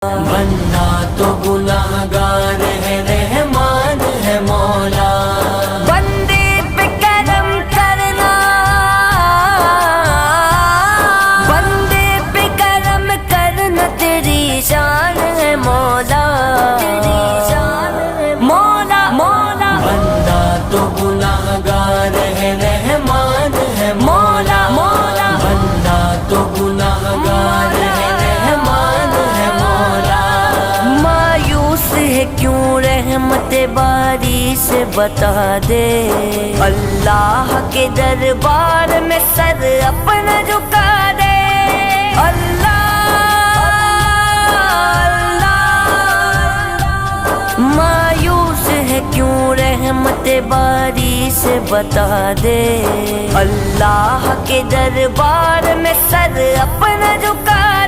بندہ تو گناہگار ہے، رحمان ہے مولا۔ بندے پہ کرم کرنا، بندے پہ کرم کرنا تیری شان ہے مولا، تیری شان ہے مولا مولا۔ بندہ تو گناہگار ہے، رحمان ہے مولا مولا۔ بندہ تو گناہگار ہے، رحمان ہے مولا۔ مایوس ہے کیوں رحمت باری سے بتا دے، اللہ کے دربار میں سر اپنا جھکا دے۔ اللہ اللہ، مایوس ہے کیوں رحمت باری سے بتا دے، اللہ کے دربار میں سر اپنا جھکا